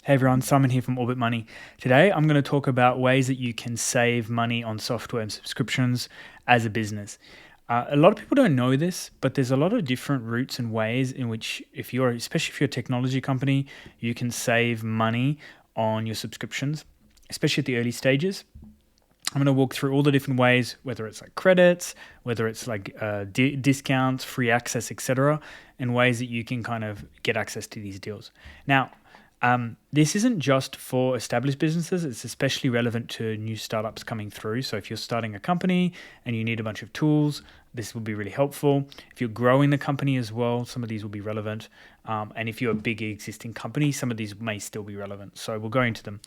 Hey everyone, Simon here from Orbit Money. Today I'm going to talk about ways that you can save money on software and subscriptions as a business. A lot of people don't know this, but there's a lot of different routes and ways in which, especially if you're a technology company, you can save money on your subscriptions, especially at the early stages. I'm going to walk through all the different ways, whether it's like credits, whether it's like discounts, free access, etc., and ways that you can kind of get access to these deals. Now, this isn't just for established businesses. It's especially relevant to new startups coming through. So if you're starting a company and you need a bunch of tools, this will be really helpful. If you're growing the company as well, some of these will be relevant. And if you're a big existing company, some of these may still be relevant. So we'll go into them.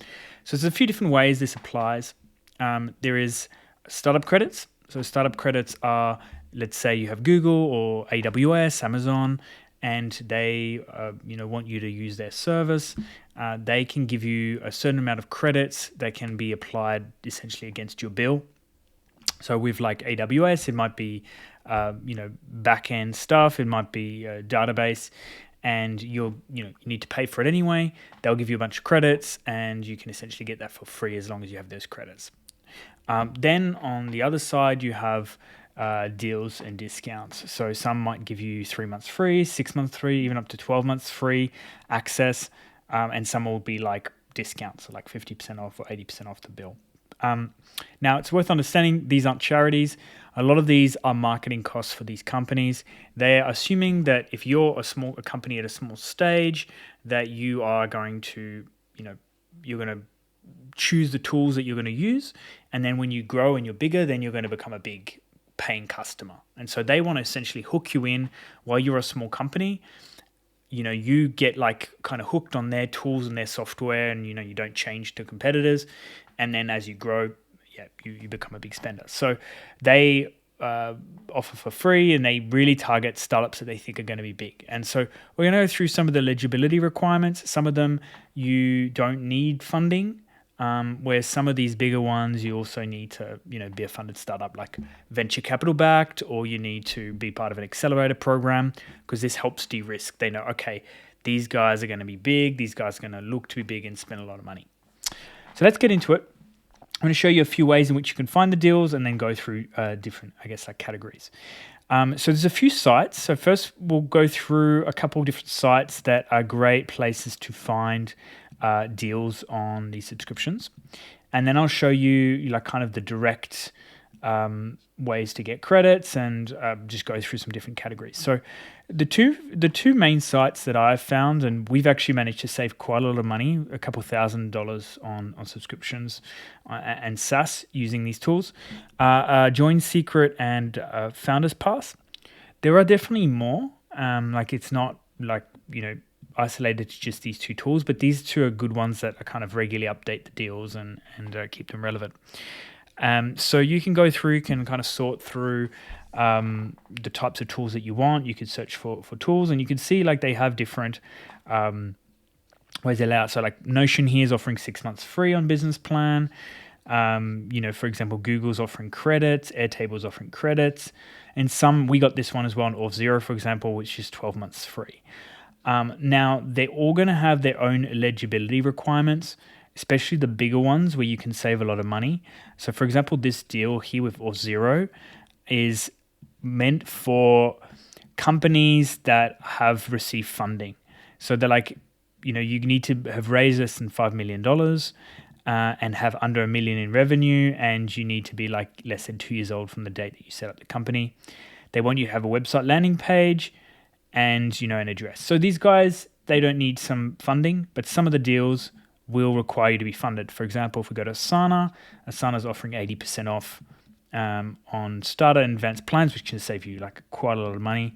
So there's a few different ways this applies. There is startup credits. So startup credits are, let's say you have Google or AWS, Amazon, and they want you to use their service. They can give you a certain amount of credits that can be applied essentially against your bill. So with like AWS, it might be back-end stuff, it might be a database, and you need to pay for it anyway. They'll give you a bunch of credits, and you can essentially get that for free as long as you have those credits. Then on the other side, you have deals and discounts. So some might give you 3 months free, 6 months free, even up to 12 months free access. And some will be like discounts, so like 50% off or 80% off the bill. Now, it's worth understanding these aren't charities. A lot of these are marketing costs for these companies. They're assuming that if you're a company at a small stage, that you are going to, you're going to choose the tools that you're going to use. And then when you grow and you're bigger, then you're going to become a big paying customer. And so they want to essentially hook you in while you're a small company. You get like kind of hooked on their tools and their software, and you don't change to competitors. And then as you grow, you become a big spender. So they offer for free, and they really target startups that they think are going to be big. And so we're going to go through some of the eligibility requirements. Some of them you don't need funding. Where some of these bigger ones, you also need to, be a funded startup, like venture capital backed, or you need to be part of an accelerator program, because this helps de-risk. They know, okay, these guys are going to be big. These guys are going to look to be big and spend a lot of money. So let's get into it. I'm going to show you a few ways in which you can find the deals, and then go through different, categories. So there's a few sites. So first, we'll go through a couple of different sites that are great places to find deals on these subscriptions, and then I'll show you like kind of the direct ways to get credits, and just go through some different categories. So the two main sites that I've found, and we've actually managed to save quite a lot of money, a couple $1,000 on subscriptions and SaaS using these tools, Join Secret and Founders Pass. There are definitely more. It's not like isolated to just these two tools, but these two are good ones that are kind of regularly update the deals and keep them relevant. So you can go through, can kind of sort through the types of tools that you want. You could search for tools, and you can see like they have different ways they allow it. So like Notion here is offering 6 months free on business plan. For example, Google's offering credits, Airtable's offering credits, and we got this one as well on Auth0, for example, which is 12 months free. Now, they're all going to have their own eligibility requirements, especially the bigger ones where you can save a lot of money. So, for example, this deal here with Auth0 is meant for companies that have received funding. So they're like, you need to have raised less than $5 million and have under $1 million in revenue, and you need to be like less than 2 years old from the date that you set up the company. They want you to have a website landing page and an address. So these guys, they don't need some funding, but some of the deals will require you to be funded. For example, if we go to Asana is offering 80% off on starter and advanced plans, which can save you like quite a lot of money.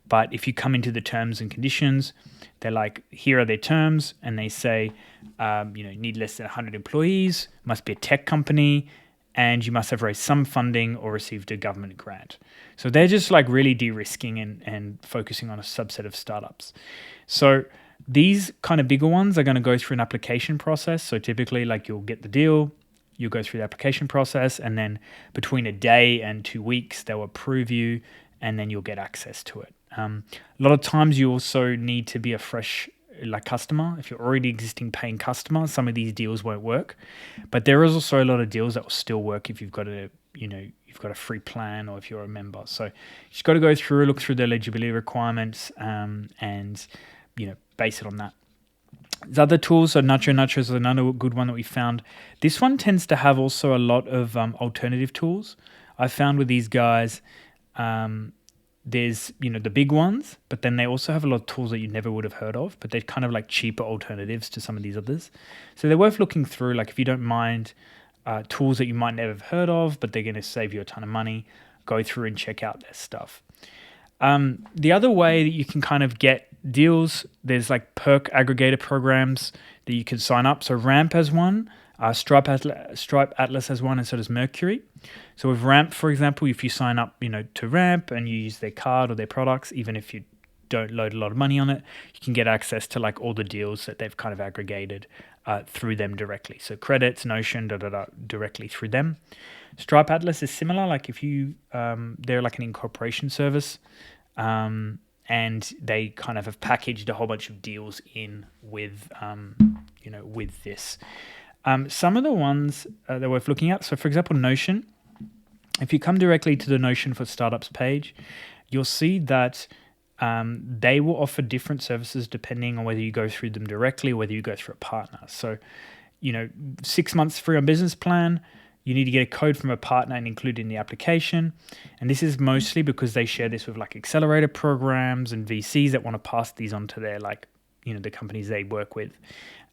But if you come into the terms and conditions, they're like, here are their terms, and they say, need less than 100 employees, must be a tech company, and you must have raised some funding or received a government grant. So they're just like really de-risking and focusing on a subset of startups. So these kind of bigger ones are going to go through an application process. So typically, like, you'll get the deal, you'll go through the application process, and then between a day and 2 weeks, they'll approve you, and then you'll get access to it. A lot of times you also need to be a fresh like customer, if you're already existing paying customer, some of these deals won't work. But there is also a lot of deals that will still work if you've got you've got a free plan or if you're a member. So you just got to go through, look through the eligibility requirements, and base it on that. There's other tools, so Nacho is another good one that we found. This one tends to have also a lot of alternative tools. I found with these guys, there's the big ones, but then they also have a lot of tools that you never would have heard of, but they're kind of like cheaper alternatives to some of these others. So they're worth looking through. Like if you don't mind tools that you might never have heard of, but they're going to save you a ton of money, go through and check out their stuff. The other way that you can kind of get deals, there's like perk aggregator programs that you can sign up. So Ramp has one, Stripe Atlas has one, and so does Mercury. So with Ramp, for example, if you sign up, to Ramp and you use their card or their products, even if you don't load a lot of money on it, you can get access to like all the deals that they've kind of aggregated through them directly. So credits, Notion, directly through them. Stripe Atlas is similar. Like if you, they're like an incorporation service, and they kind of have packaged a whole bunch of deals in with, with this. Some of the ones that we're worth looking at. So for example, Notion. If you come directly to the Notion for Startups page, you'll see that they will offer different services depending on whether you go through them directly or whether you go through a partner. So, 6 months free on business plan, you need to get a code from a partner and include it in the application. And this is mostly because they share this with like accelerator programs and VCs that want to pass these on to their the companies they work with.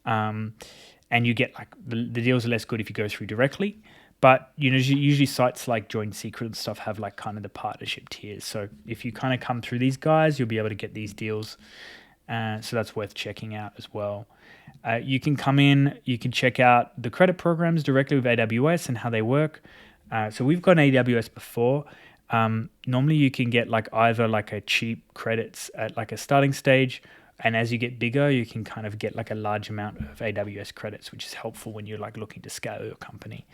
And you get like the deals are less good if you go through directly. But usually sites like Join Secret and stuff have like kind of the partnership tiers. So if you kind of come through these guys, you'll be able to get these deals. So that's worth checking out as well. You can come in, you can check out the credit programs directly with AWS and how they work. So we've got an AWS before. Normally you can get like either like a cheap credits at like a starting stage, and as you get bigger, you can kind of get like a large amount of AWS credits, which is helpful when you're like looking to scale your company.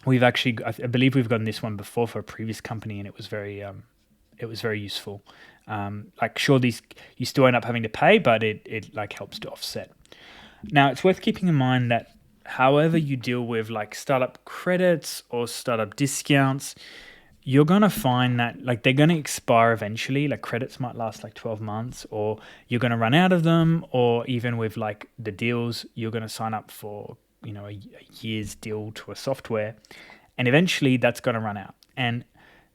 We've actually, I believe we've gotten this one before for a previous company, and it was very useful. Like sure, you still end up having to pay, but it like helps to offset. Now it's worth keeping in mind that however you deal with like startup credits or startup discounts, you're going to find that like they're going to expire eventually. Like credits might last like 12 months, or you're going to run out of them, or even with like the deals, you're going to sign up for a year's deal to a software, and eventually that's going to run out. And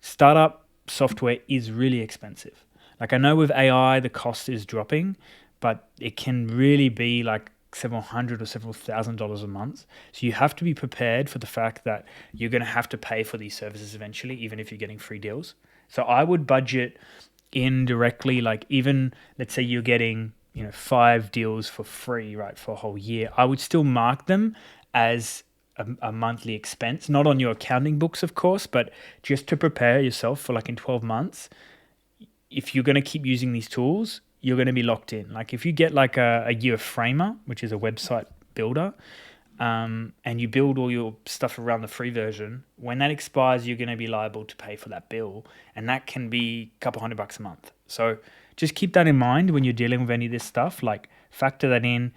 startup software is really expensive. Like I know with AI the cost is dropping, but it can really be like several hundred or several $1,000s a month. So you have to be prepared for the fact that you're going to have to pay for these services eventually, even if you're getting free deals. So I would budget in directly, like even let's say you're getting 5 deals for free, right, for a whole year. I would still mark them as a monthly expense, not on your accounting books, of course, but just to prepare yourself for like in 12 months. If you're going to keep using these tools, you're going to be locked in. Like if you get like a year Framer, which is a website builder, and you build all your stuff around the free version, when that expires, you're going to be liable to pay for that bill. And that can be a couple $100 a month. So just keep that in mind when you're dealing with any of this stuff. Like factor that in,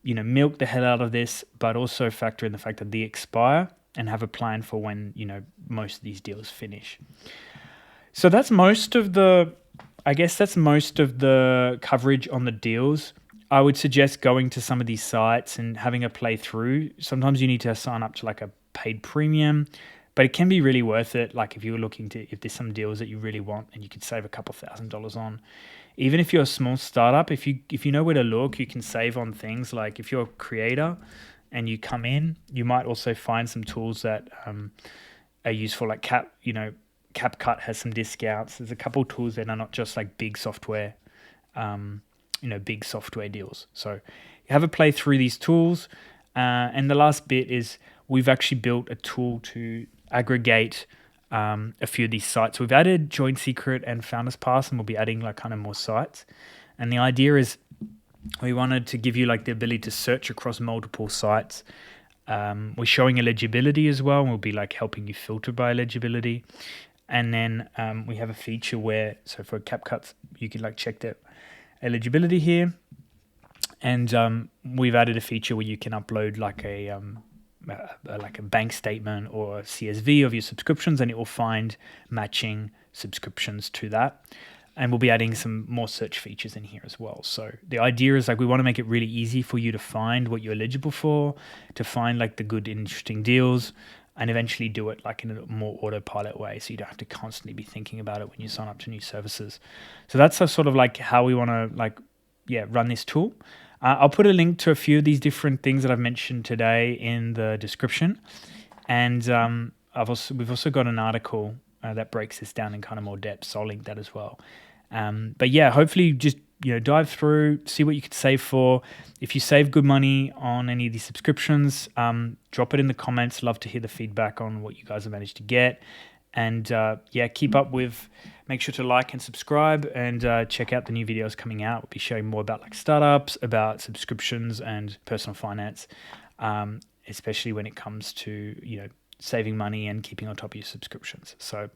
milk the hell out of this, but also factor in the fact that they expire and have a plan for when, most of these deals finish. So that's most of the coverage on the deals. I would suggest going to some of these sites and having a play through. Sometimes you need to sign up to like a paid premium, but it can be really worth it. Like if you're looking if there's some deals that you really want and you could save a couple $1,000s on. Even if you're a small startup, if you know where to look, you can save on things. Like if you're a creator and you come in, you might also find some tools that are useful, like CapCut has some discounts. There's a couple tools that are not just like big software, big software deals. So you have a play through these tools. And the last bit is we've actually built a tool to aggregate a few of these sites. We've added Join Secret and Founders Pass, and we'll be adding like kind of more sites. And the idea is we wanted to give you like the ability to search across multiple sites. We're showing eligibility as well, and we'll be like helping you filter by eligibility. And then we have a feature where, so for CapCuts, you can like check the eligibility here. And we've added a feature where you can upload like a bank statement or a CSV of your subscriptions, and it will find matching subscriptions to that. And we'll be adding some more search features in here as well. So the idea is like we want to make it really easy for you to find what you're eligible for, to find like the good, interesting deals, and eventually do it like in a more autopilot way, so you don't have to constantly be thinking about it when you sign up to new services. So that's sort of like how we want to run this tool. I'll put a link to a few of these different things that I've mentioned today in the description, and we've also got an article that breaks this down in kind of more depth, so I'll link that as well. But yeah, hopefully just dive through, see what you can save for. If you save good money on any of these subscriptions, drop it in the comments. Love to hear the feedback on what you guys have managed to get. And keep up with, make sure to like and subscribe, and check out the new videos coming out. We'll be sharing more about like startups, about subscriptions and personal finance, especially when it comes to saving money and keeping on top of your subscriptions. So